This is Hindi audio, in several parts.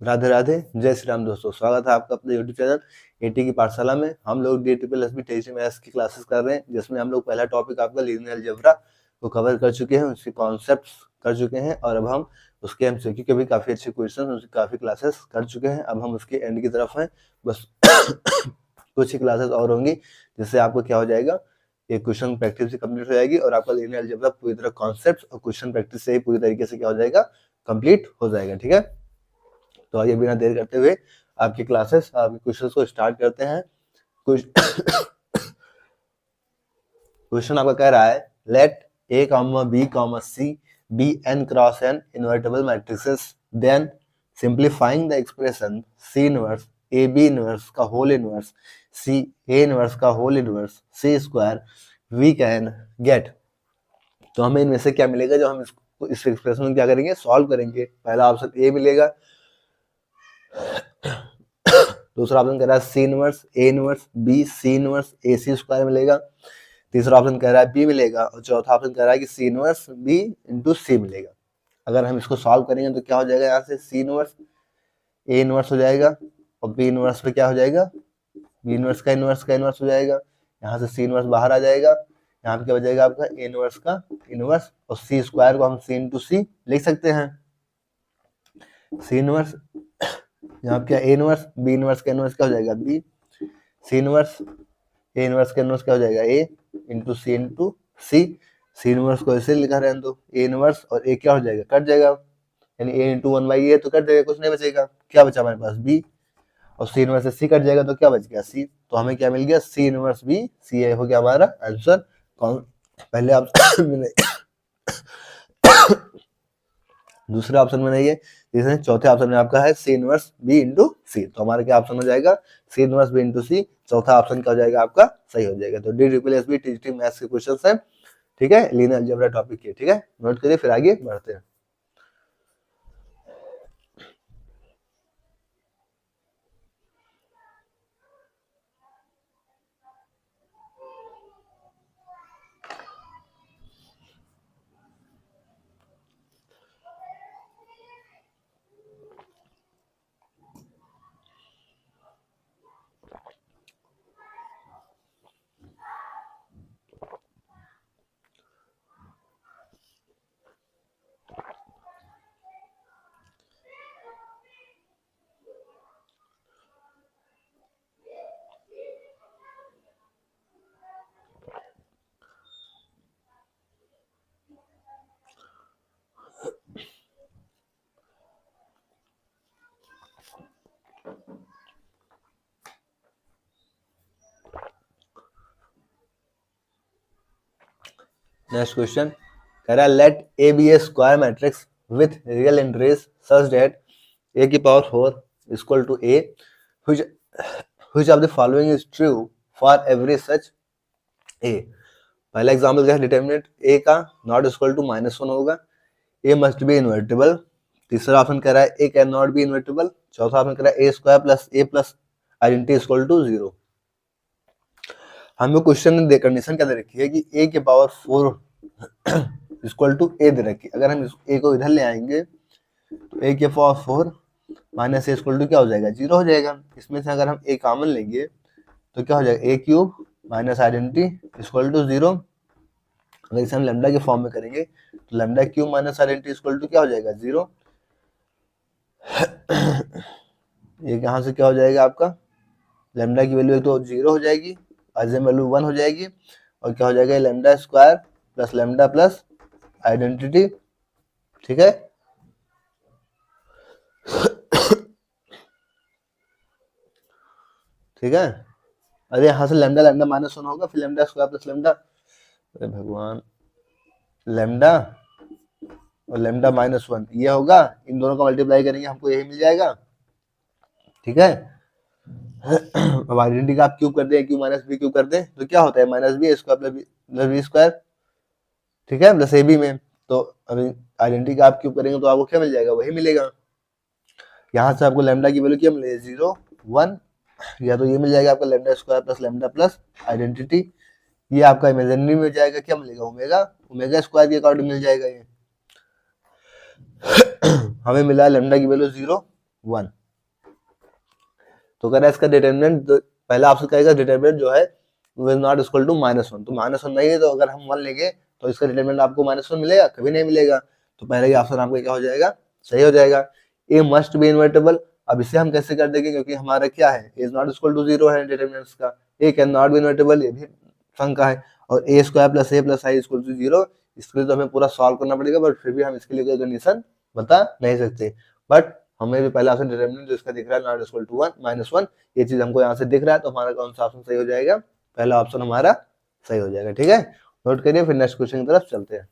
राधे राधे, जय श्री राम दोस्तों। स्वागत है आपका अपने यूट्यूब चैनल एटी की पाठशाला में। हम लोग DSSB टेक्स्ट मैथ्स की क्लासेस कर रहे हैं, जिसमें हम लोग पहला टॉपिक आपका लीनियर अलजेब्रा को कवर कर चुके हैं, उसके कॉन्सेप्ट्स कर चुके हैं और अब हम उसके MCQ के भी काफ़ी अच्छे क्वेश्चन, उसकी काफ़ी क्लासेस कर चुके हैं। अब हम उसके एंड की तरफ हैं, बस कुछ ही क्लासेस और होंगी, जिससे आपको क्या हो जाएगा, ये क्वेश्चन प्रैक्टिस भी कंप्लीट हो जाएगी और आपका लीनियर अलजेब्रा पूरी तरह कॉन्सेप्ट और क्वेश्चन प्रैक्टिस से ही पूरी तरीके से क्या हो जाएगा, कंप्लीट हो जाएगा। ठीक है, तो आइए बिना देर करते हुए आपकी क्लासेस, आपके क्वेश्चंस को स्टार्ट करते हैं। क्वेश्चन आपका कह रहा है, late A, B, C be n cross n invertible matrices, then simplifying the expression C inverse AB inverse का whole inverse C A inverse का whole inverse C square we can get। तो हमें इनमें से क्या मिलेगा, जो हम इस एक्सप्रेशन में क्या करेंगे, सॉल्व करेंगे। पहला ऑप्शन A मिलेगा, दूसरा ऑप्शन कह रहा है C inverse A inverse B C inverse AC square मिलेगा, तीसरा ऑप्शन कह रहा है B मिलेगा और चौथा ऑप्शन कह रहा है कि C inverse B into C मिलेगा। अगर हम इसको सॉल्व करेंगे तो क्या हो जाएगा, यहाँ से C इनवर्स A इनवर्स हो जाएगा और B इनवर्स पे क्या हो जाएगा, B इनवर्स का इनवर्स हो जाएगा। यहाँ से C इनवर्स बाहर आ जाएगा, यहाँ पे क्या बचेगा आपका A इनवर्स का इनवर्स और C स्क्वायर को हम C इंटू C लिख सकते हैं। C इनवर्स यहाँ पे क्या A इनवर्स B इनवर्स का इनवर्स क्या हो जाएगा B, C inverse A inverse का इनवर्स क्या हो जाएगा A into C into C। C inverse को ऐसे लिखा रहने दो, A इनवर्स और A क्या हो जाएगा, कट जाएगा, यानी A इंटू 1/A तो कट जाएगा, कुछ नहीं बचेगा। क्या बचा हमारे पास B और C इनवर्स से C कट जाएगा तो क्या बच गया C। तो हमें क्या मिल गया, C इनवर्स B C हो गया हमारा आंसर। पहले ऑप्शन में दूसरे ऑप्शन में नहीं है, तीसरे चौथे ऑप्शन में आपका है C inverse B into C। तो हमारा क्या ऑप्शन हो जाएगा, C inverse B into C। चौथा ऑप्शन क्या हो जाएगा आपका, सही हो जाएगा। तो DSSB टीजीटी मैथ्स के क्वेश्चंस है, ठीक है, लीनियर अलजेब्रा टॉपिक के। ठीक है, नोट करिए, फिर आगे बढ़ते हैं। नेक्स्ट क्वेश्चन कह रहा है, late A be a square matrix with real entries such that A की power 4 equal to A, which of the following is true for every such A। पहला एग्जाम्पल क्या है, डिटर्मिनेंट A का नॉट इक्वल टू -1 होगा, A मस्ट बी इन्वर्टिबल। तीसरा ऑप्शन कह रहा है A can not be invertible. चौथा ऑप्शन कह रहा है A square plus A plus identity equal to 0। हमें क्वेश्चन ने कंडीशन क्या दे रखी है कि A के पावर 4 इक्वल टू A दे रखी है। अगर हम A को इधर ले आएंगे तो A के power 4 minus A equal to क्या हो जाएगा, 0 हो जाएगा। इसमें से अगर हम A कॉमन लेंगे तो क्या हो जाएगा, A cube minus identity equal to 0। अगर इसे हम लैम्डा के फॉर्म में करेंगे तो lambda cube minus identity equal to क्या हो जाएगा, 0। ये यहाँ से क्या हो जाएगा आपका, लैम्डा की वैल्यू तो 0 हो जाएगी, आइजेन वैल्यू 1 हो जाएगी और क्या हो जाएगा, lambda square plus lambda plus identity. ठीक है, ठीक है। अरे यहाँ से लैम्डा लैम्डा -1 होगा, फिर लैम्डा स्क्वायर प्लस लैम्डा, अरे भगवान, लैम्डा और लैम्डा -1 ये होगा, इन दोनों का मल्टीप्लाई करेंगे हमको यही मिल जाएगा। ठीक है, अब आइडेंटिटी का आप क्यूब कर दें, क्यूब माइनस बी क्यूब कर दें तो क्या होता है, minus B square plus B square, ठीक है, प्लस ए बी में। तो अभी आइडेंटिटी का आप क्यूब करेंगे तो आपको क्या मिल जाएगा, वही मिलेगा। यहाँ से आपको लैम्डा की वैल्यू क्या मिलेगी, 0 1, या तो ये मिल जाएगा आपका lambda square plus lambda plus identity. ये आपका इमेजिनरी में हो जाएगा, क्या मिलेगा, ओमेगा, ओमेगा स्क्वायर के अकॉर्डिंग मिल जाएगा ये। हमें मिला लैम्डा की वैल्यू 0, 1। तो कह रहा है इसका डिटरमिनेंट, पहला ऑप्शन कहेगा डिटरमिनेंट जो है वो इज नॉट इक्वल टू -1, तो -1 नहीं है, तो अगर हम 1 लेंगे तो इसका डिटरमिनेंट आपको -1 मिलेगा, कभी नहीं मिलेगा। तो पहले ही ऑप्शन आपका क्या हो जाएगा, सही हो जाएगा। ए मस्ट बी इनवर्टेबल, अब इसे हम कैसे कर देंगे, क्योंकि हमारा क्या है, इज नॉट इक्वल टू 0 है डिटरमिनेंट्स का। A can not be invertible, ये भी शंका है। और A square plus A plus I equal to 0, इसके लिए तो हमें पूरा सॉल्व करना पड़ेगा, बट फिर भी हम इसके लिए कोई कंडीशन बता नहीं सकते। बट हमें भी पहला ऑप्शन डिटरमिनेंट जो इसका दिख रहा है नॉट इक्वल टू 1 -1, ये चीज हमको यहाँ से दिख रहा है, तो हमारा कौन सा ऑप्शन सही हो जाएगा, पहला ऑप्शन हमारा सही हो जाएगा। ठीक है, नोट करिए, फिर नेक्स्ट क्वेश्चन की तरफ चलते हैं।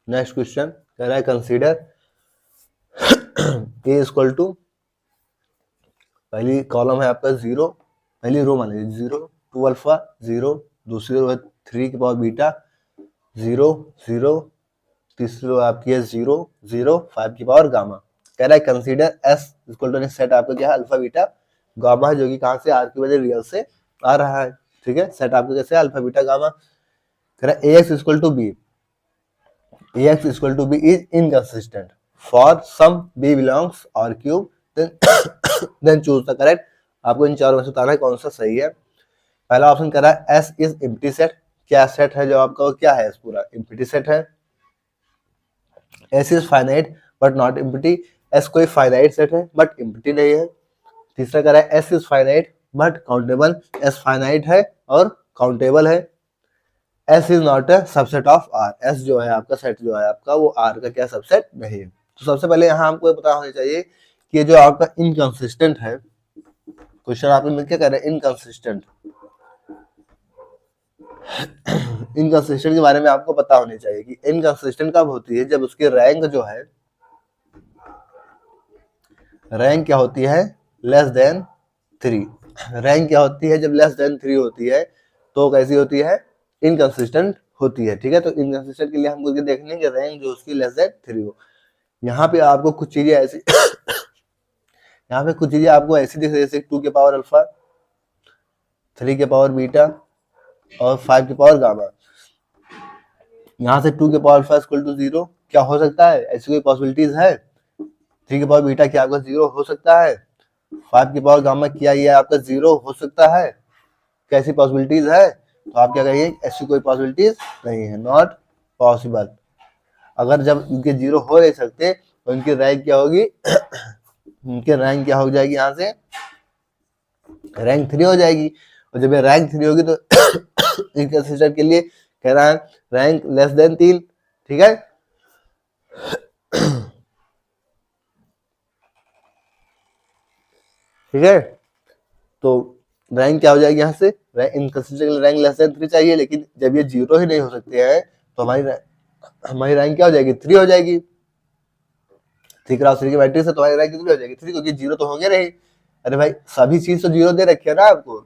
नेक्स्ट क्वेश्चन कह रहा है कंसीडर ए इक्वल टू, पहली कॉलम है आपका 0, पहली रो मान लीजिए 0 2 अल्फा 0, दूसरी रो है 3 की पावर बीटा 0 0, तीसरी रो आपकी है 0 0 5 की पावर गामा। कह रहा है consider S equal to, set आपका क्या है अल्फा बीटा गामा है, जो कि कहाँ से आर की वजह रियल से आ रहा है। ठीक है, सेट आपका कैसे अल्फा बीटा गामा। कह रहा है A X equal to B, ax equal to b is inconsistent for some b belongs R cube, then choose the correct। आपको इन चारों में से बताना है कौन सा सही है। पहला ऑप्शन कह रहा है S is empty set, क्या सेट है जो आपका, क्या है S पूरा empty सेट है। S is finite but not empty, S कोई finite सेट है but empty नहीं है। तीसरा कह रहा है S is finite but countable, S finite है और countable है। S is not a subset of R, S जो है आपका सेट जो है आपका वो R का क्या सबसेट नहीं है। तो सबसे पहले यहाँ हमको पता होना चाहिए कि जो आपका इनकंसिस्टेंट है, क्वेश्चन आपने मिलकर कह रहे हैं इनकंसिस्टेंट, इनकंसिस्टेंट के बारे में आपको पता होनी चाहिए कि इनकंसिस्टेंट कब होती है, जब उसकी रैंक जो है, रैंक क्या होती है लेस देन 3, रैंक क्या होती है जब लेस देन 3 होती है तो कैसी होती है, इनकंसिस्टेंट होती है। ठीक है, तो इनकंसिस्टेंट के लिए हमको ये देखनी है कि रैंक जो उसकी लेस देन 3 हो। यहाँ पे आपको कुछ चीजें ऐसी यहाँ पे कुछ चीजें आपको ऐसी दिख रही है, जैसे 2 के पावर अल्फा, 3 के पावर बीटा और 5 के पावर गामा। यहाँ से 2 के पावर अल्फा इक्वल टू 0 क्या हो सकता है, ऐसी कोई पॉसिबिलिटीज है। 3 के पावर बीटा क्या आपका 0 हो सकता है। 5 के पावर गामा क्या ये आपका 0 हो सकता है, कैसी पॉसिबिलिटीज है। तो आप क्या कहिए, ऐसी कोई पॉसिबिलिटीज नहीं है, नॉट पॉसिबल। अगर जब इनके 0 हो नहीं सकते तो इनकी रैंक क्या होगी, इनकी रैंक क्या हो जाएगी, यहाँ से रैंक 3 हो जाएगी। और जब ये रैंक 3 होगी तो इनके सिस्टम के लिए कह रहा है रैंक लेस देन 3। ठीक है, ठीक है, तो रैंक क्या हो जाएगी, यहाँ से इनकंसिस्टेंट के लिए रैंक लेस देन 3 चाहिए, लेकिन जब ये 0 ही नहीं हो सकते हैं तो हमारी रैंक क्या हो जाएगी, 3 हो जाएगी। 3 क्रॉस 3 की मैट्रिक्स है तो हमारी रैंक कितनी हो जाएगी, 3, क्योंकि 0 तो होंगे नहीं। अरे भाई सभी चीज तो 0 दे रखे है ना आपको,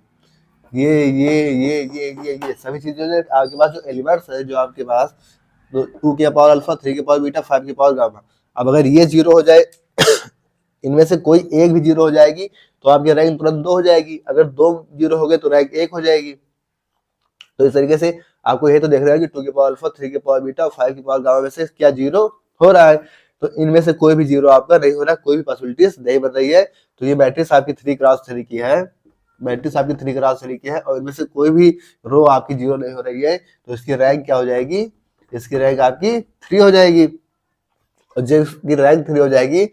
ये सभी चीजें आपके पास जो एलिमेंट्स है, जो आपके पास 2 के पावर अल्फा, 3 के पावर बीटा, 5 के पावर गामा। अब अगर ये 0 हो जाए, इनमें से कोई एक भी 0 हो जाएगी तो आपकी रैंक तुरंत 2 हो जाएगी, अगर 2 जीरो हो गए तो रैंक 1 हो जाएगी। तो इस तरीके से आपको ये तो देख रहा है कि 2 की पावर अल्फा, 3 की पावर बीटा और 5 की पावर गामा में से क्या जीरो हो रहा है। तो इनमें से कोई भी जीरो आपका नहीं हो रहा, कोई भी पॉसिबिलिटीज नहीं बन रही है। तो ये मैट्रिक्स आपकी 3 क्रॉस 3 की है, मैट्रिक्स आपकी 3 क्रॉस 3 की है और इनमें से कोई भी रो आपकी जीरो नहीं हो रही है। तो इसकी रैंक क्या हो जाएगी, इसकी रैंक आपकी 3 हो जाएगी। और जब इसकी रैंक 3 हो जाएगी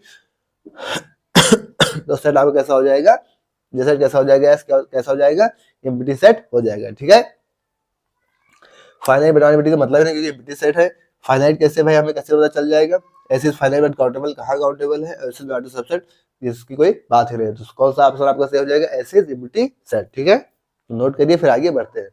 तो सेट आपका कैसा हो जाएगा, जैसे कैसा हो जाएगा, कैसा हो जाएगा, एम्प्टी सेट हो जाएगा। ठीक है, फाइनाइट बनाने का मतलब है क्योंकि एम्प्टी सेट है। फाइनाइट कैसे भाई, हमें कैसे पता चल जाएगा, ऐसे फाइनाइट बट काउंटेबल कहाँ काउंटेबल है, ऐसे नॉट सबसेट जिसकी कोई बात ही नहीं है। तो कौन सा ऑप्शन आपका सही हो जाएगा, ऐसे एम्प्टी सेट। ठीक है, नोट करिए फिर आगे बढ़ते हैं।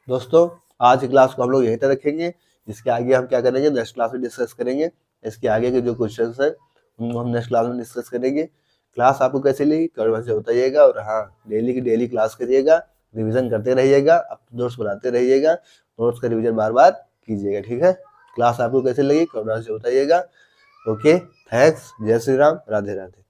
दोस्तों आज की क्लास को हम लोग यहीं तक रखेंगे, इसके आगे हम क्या करेंगे नेक्स्ट क्लास में डिस्कस करेंगे। इसके आगे के जो क्वेश्चन है उनको हम नेक्स्ट क्लास में डिस्कस करेंगे। क्लास आपको कैसे लगी कमेंट से बताइएगा, और हाँ डेली की डेली क्लास करिएगा, रिविजन करते रहिएगा, अपने नोट्स बनाते रहिएगा, नोट्स का रिविजन बार बार कीजिएगा। ठीक है, क्लास आपको कैसे लगी कमेंट से बताइएगा। ओके, थैंक्स, जय श्री राम, राधे राधे।